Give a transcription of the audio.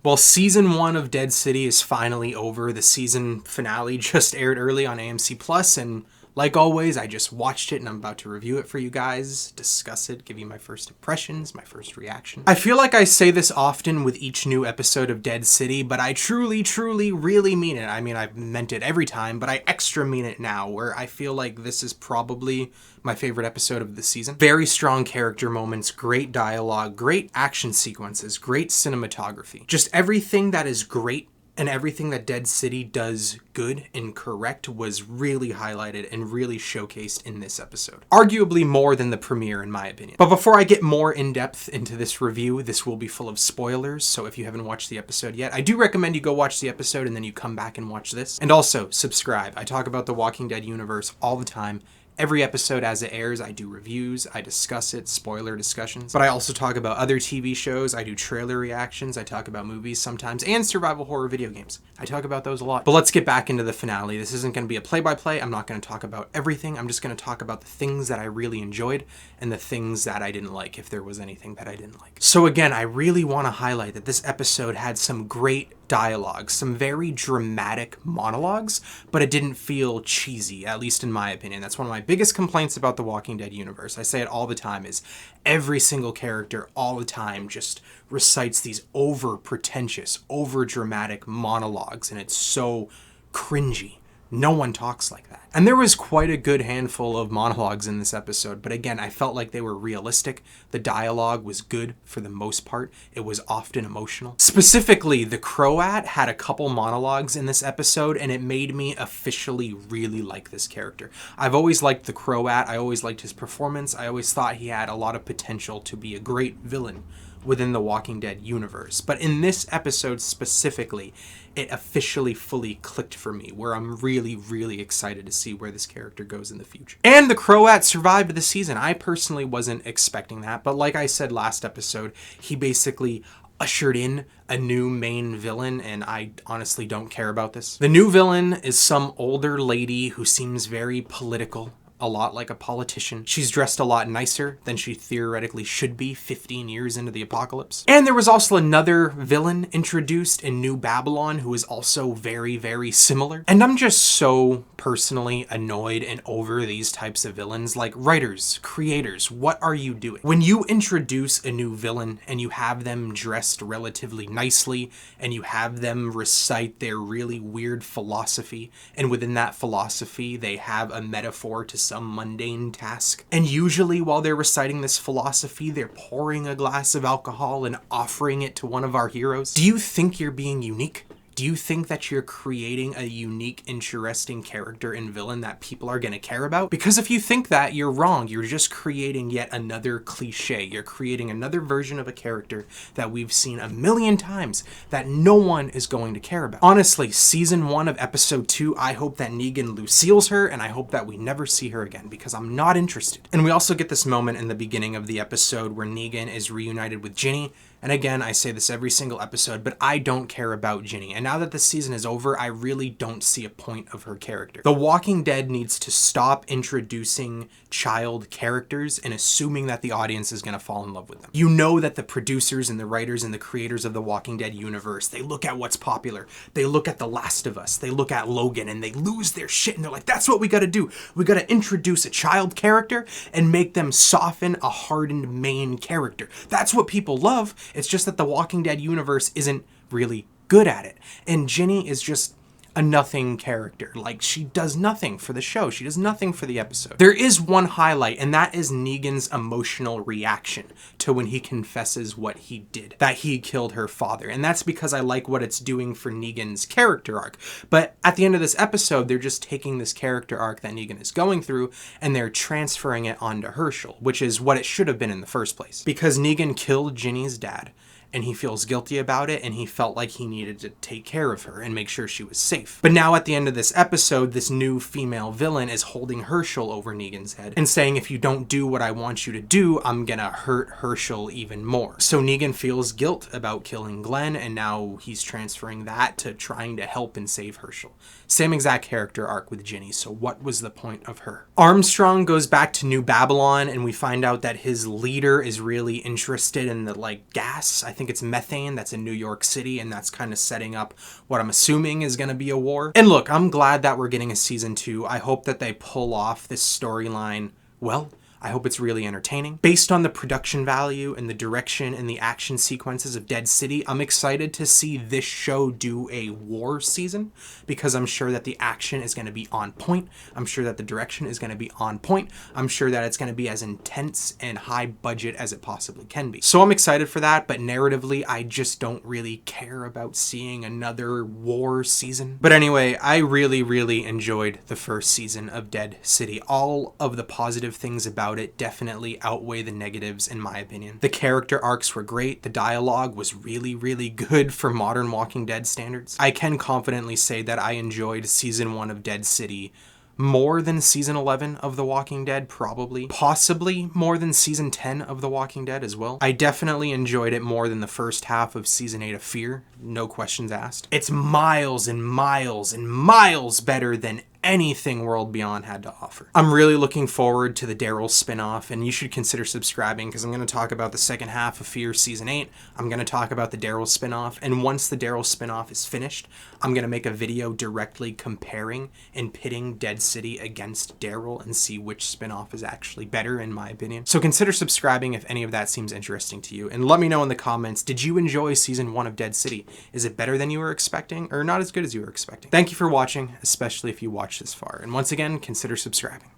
Well, season 1 of Dead City is finally over. The season finale just aired early on AMC Plus, and like always, I just watched it and I'm about to review it for you guys, discuss it, give you my first impressions, my first reaction. I feel like I say this often with each new episode of Dead City, but I truly, really mean it. I mean, I've meant it every time, but I extra mean it now, where I feel like this is probably my favorite episode of the season. Very strong character moments, great dialogue, great action sequences, great cinematography. Just everything that is great and everything that Dead City does good and correct was really highlighted and really showcased in this episode. Arguably more than the premiere, in my opinion. But before I get more in-depth into this review, this will be full of spoilers, so if you haven't watched the episode yet, I do recommend you go watch the episode and then you come back and watch this. And also, subscribe. I talk about the Walking Dead universe all the time. Every episode as it airs, I do reviews, I discuss it, spoiler discussions. But I also talk about other TV shows, I do trailer reactions, I talk about movies sometimes, and survival horror video games. I talk about those a lot. But let's get back into the finale. This isn't going to be a play-by-play. I'm not going to talk about everything. I'm just going to talk about the things that I really enjoyed and the things that I didn't like, if there was anything that I didn't like. So again, I really want to highlight that this episode had some great dialogue, some very dramatic monologues, but it didn't feel cheesy, at least in my opinion. That's one of my biggest complaints about the Walking Dead universe. I say it all the time, is every single character all the time just recites these over pretentious, over dramatic monologues, and it's so cringy. No one talks like that. And there was quite a good handful of monologues in this episode, but again, I felt like they were realistic. The dialogue was good for the most part. It was often emotional. Specifically, the Croat had a couple monologues in this episode, and it made me officially really like this character. I've always liked the Croat. I always liked his performance. I always thought he had a lot of potential to be a great villain within the Walking Dead universe. But in this episode specifically, it officially fully clicked for me, where I'm really excited to see where this character goes in the future. And the Croat survived the season. I personally wasn't expecting that, but like I said last episode, he basically ushered in a new main villain, and I honestly don't care about this. The new villain is some older lady who seems very political, a lot like a politician. She's dressed a lot nicer than she theoretically should be 15 years into the apocalypse. And there was also another villain introduced in New Babylon who is also very similar. And I'm just so personally annoyed and over these types of villains. Like, writers, creators, what are you doing? When you introduce a new villain and you have them dressed relatively nicely and you have them recite their really weird philosophy, and within that philosophy they have a metaphor to some mundane task. And usually while they're reciting this philosophy, they're pouring a glass of alcohol and offering it to one of our heroes. Do you think you're being unique? Do you think that you're creating a unique, interesting character and villain that people are going to care about? Because if you think that, you're wrong. You're just creating yet another cliche. You're creating another version of a character that we've seen a million times that no one is going to care about. Honestly, season 1 of episode 2, I hope that Negan Lucille's her, and I hope that we never see her again, because I'm not interested. And we also get this moment in the beginning of the episode where Negan is reunited with Ginny. And again, I say this every single episode, but I don't care about Ginny. And now that the season is over, I really don't see a point of her character. The Walking Dead needs to stop introducing child characters and assuming that the audience is going to fall in love with them. You know that the producers and the writers and the creators of the Walking Dead universe, they look at what's popular. They look at The Last of Us. They look at Logan, and they lose their shit. And they're like, that's what we got to do. We got to introduce a child character and make them soften a hardened main character. That's what people love. It's just that the Walking Dead universe isn't really good at it. And Ginny is just a nothing character. Like, she does nothing for the show. She does nothing for the episode. There is one highlight, and that is Negan's emotional reaction to when he confesses what he did, that he killed her father. And that's because I like what it's doing for Negan's character arc. But at the end of this episode, they're just taking this character arc that Negan is going through and they're transferring it onto Herschel, which is what it should have been in the first place. Because Negan killed Ginny's dad, and he feels guilty about it, and he felt like he needed to take care of her and make sure she was safe. But now at the end of this episode, this new female villain is holding Herschel over Negan's head and saying, if you don't do what I want you to do, I'm gonna hurt Herschel even more. So Negan feels guilt about killing Glenn, and now he's transferring that to trying to help and save Herschel. Same exact character arc with Ginny, so what was the point of her? Armstrong goes back to New Babylon, and we find out that his leader is really interested in the, gas. I think think it's methane that's in New York City, and that's kind of setting up what I'm assuming is going to be a war. And look, I'm glad that we're getting a season 2. I hope that they pull off this storyline well. I hope it's really entertaining. Based on the production value and the direction and the action sequences of Dead City, I'm excited to see this show do a war season, because I'm sure that the action is going to be on point. I'm sure that the direction is going to be on point. I'm sure that it's going to be as intense and high budget as it possibly can be. So I'm excited for that, but narratively, I just don't really care about seeing another war season. But anyway, I really, really enjoyed the first season of Dead City. All of the positive things about it definitely outweigh the negatives, in my opinion. The character arcs were great. The dialogue was really, really good for modern Walking Dead standards. I can confidently say that I enjoyed season 1 of Dead City more than season 11 of The Walking Dead, probably. Possibly more than season 10 of The Walking Dead as well. I definitely enjoyed it more than the first half of season 8 of Fear, no questions asked. It's miles and miles and miles better than anything World Beyond had to offer. I'm really looking forward to the Daryl spinoff, and you should consider subscribing, because I'm going to talk about the second half of Fear Season 8. I'm going to talk about the Daryl spinoff, and once the Daryl spinoff is finished, I'm going to make a video directly comparing and pitting Dead City against Daryl and see which spinoff is actually better, in my opinion. So consider subscribing if any of that seems interesting to you, and let me know in the comments, did you enjoy Season 1 of Dead City? Is it better than you were expecting, or not as good as you were expecting? Thank you for watching, especially if you watched this far. And once again, consider subscribing.